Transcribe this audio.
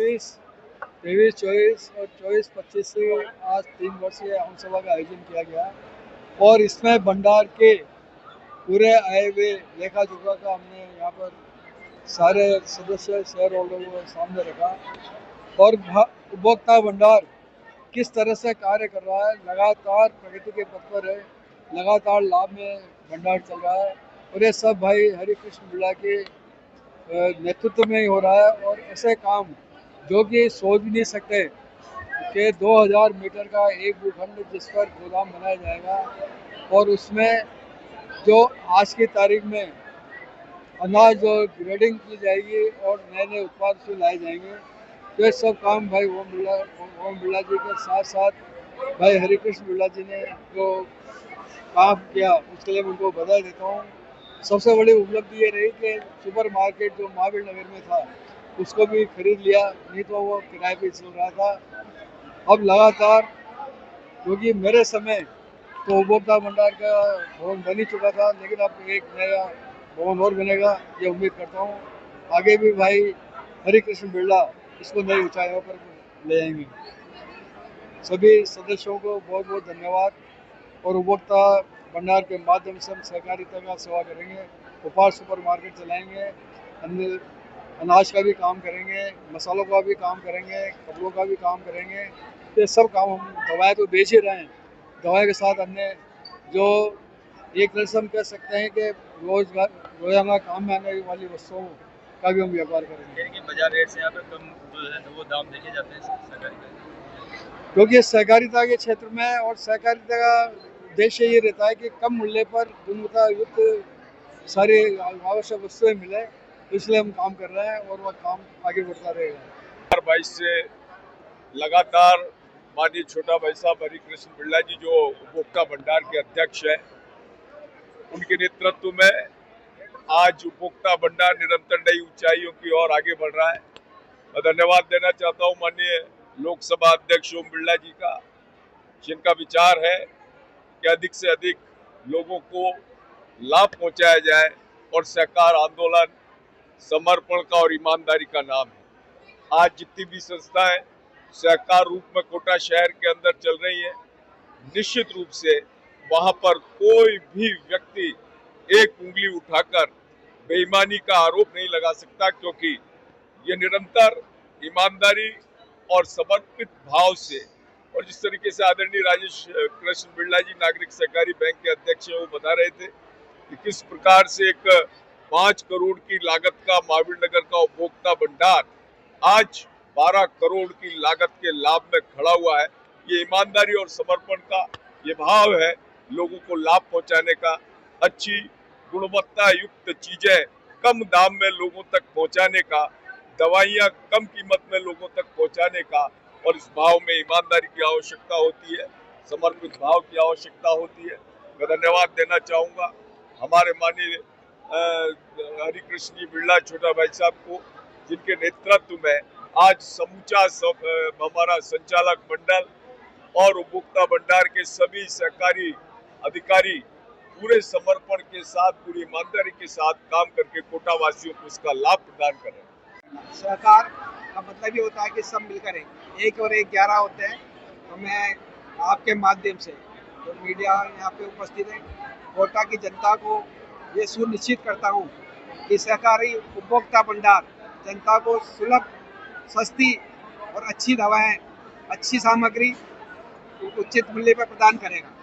23-24 और 24-25 से आज 3 वर्षीय आम सभा का आयोजन किया गया और इसमें भंडार के पूरे आए हुए लेखा जोखा का हमने यहाँ पर सारे सदस्य शेयर होल्डर को सामने रखा और उपभोक्ता भंडार किस तरह से कार्य कर रहा है, लगातार प्रगति के पथ पर है, लगातार लाभ में भंडार चल रहा है और ये सब भाई हरि कृष्ण बिरला के नेतृत्व में ही हो रहा है। और ऐसे काम जो कि सोच भी नहीं सकते कि 2000 मीटर का एक भूखंड जिस पर गोदाम बनाया जाएगा और उसमें जो आज की तारीख में अनाज और ग्रेडिंग की जाएगी और नए नए उत्पाद उसमें लाए जाएंगे, तो ये सब काम भाई ओम बिरला जी के साथ साथ भाई हरि कृष्ण बिरला जी ने जो काम किया उसके लिए मैं उनको बधाई देता हूँ। सबसे बड़ी उपलब्धि ये रही कि सुपर मार्केट जो महावीर नगर में था उसको भी खरीद लिया, नहीं तो वो किराए पे चल रहा था। अब लगातार क्योंकि मेरे समय तो उपभोक्ता भंडार का भवन बन ही चुका था, लेकिन अब एक नया भवन और बनेगा, ये उम्मीद करता हूँ। आगे भी भाई हरि कृष्ण बिरला इसको नई ऊंचाइयों पर ले जाएंगे। सभी सदस्यों को बहुत बहुत धन्यवाद और उपभोक्ता भंडार के माध्यम से हम सहकारिता का सेवा करेंगे, उपहार सुपर मार्केट चलाएंगे, अन्य अनाज का भी काम करेंगे, मसालों का भी काम करेंगे, कपड़ों का भी काम करेंगे। ये सब काम हम दवाएं तो बेच ही रहे हैं, दवाई के साथ अन्य जो एक तरह से हम कह सकते हैं कि रोजाना काम में आने वाली वस्तुओं का भी हम व्यापार करेंगे। बाजार रेट से यहाँ पे कम जो है वो दाम देखे जाते हैं सरकारी, क्योंकि सहकारिता के क्षेत्र में और सहकारिता का उद्देश्य ये रहता है कि कम मूल्य पर गुणवत्ता युक्त सारी आवश्यक वस्तुएं मिले, इसलिए हम काम कर रहे हैं और वह काम आगे बढ़ता रहेगा। 2022 से लगातार माननीय छोटा भाई साहब हरि कृष्ण बिरला जी जो उपभोक्ता भंडार के अध्यक्ष हैं, उनके नेतृत्व में आज उपभोक्ता भंडार निरंतर नई ऊंचाइयों की ओर आगे बढ़ रहा है। मैं धन्यवाद देना चाहता हूं माननीय लोकसभा अध्यक्ष ओम बिरला जी का, जिनका विचार है कि अधिक से अधिक लोगों को लाभ पहुंचाया जाए और सहकार आंदोलन समर्पण का और ईमानदारी का नाम है। आज जितनी भी संस्थाएं सहकार रूप में कोटा शहर के अंदर चल रही है, निश्चित रूप से वहां पर कोई भी व्यक्ति एक उंगली उठाकर बेईमानी का आरोप नहीं लगा सकता, क्योंकि ये निरंतर ईमानदारी और समर्पित भाव से, और जिस तरीके से आदरणीय राजेश कृष्ण बिरला जी नागरिक सहकारी बैंक के अध्यक्ष हैं वो बता रहे थे कि किस प्रकार से एक 5 करोड़ की लागत का महावीर नगर का उपभोक्ता भंडार आज 12 करोड़ की लागत के लाभ में खड़ा हुआ है। ये ईमानदारी और समर्पण का ये भाव है, लोगों को लाभ पहुंचाने का, अच्छी गुणवत्ता युक्त चीजें कम दाम में लोगों तक पहुंचाने का, दवाइयां कम कीमत में लोगों तक पहुंचाने का, और इस भाव में ईमानदारी की आवश्यकता होती है, समर्पित भाव की आवश्यकता होती है। मैं धन्यवाद देना चाहूंगा हमारे माननीय हरि कृष्ण जी बिरला छोटा भाई साहब को, जिनके नेतृत्व में आज समूचा हमारा संचालक मंडल और उपभोक्ता भंडार के सभी सहकारी अधिकारी पूरे समर्पण के साथ, पूरी ईमानदारी के साथ काम करके कोटा वासियों को इसका लाभ प्रदान कर रहे हैं। सहकार का मतलब ये होता है कि सब मिलकर एक और एक 11 होते हैं। तो मैं आपके माध्यम से जो मीडिया यहाँ पे उपस्थित है, कोटा की जनता को ये सुनिश्चित करता हूँ कि सहकारी उपभोक्ता भंडार जनता को सुलभ, सस्ती और अच्छी दवाएं, अच्छी सामग्री उचित मूल्य पर प्रदान करेगा।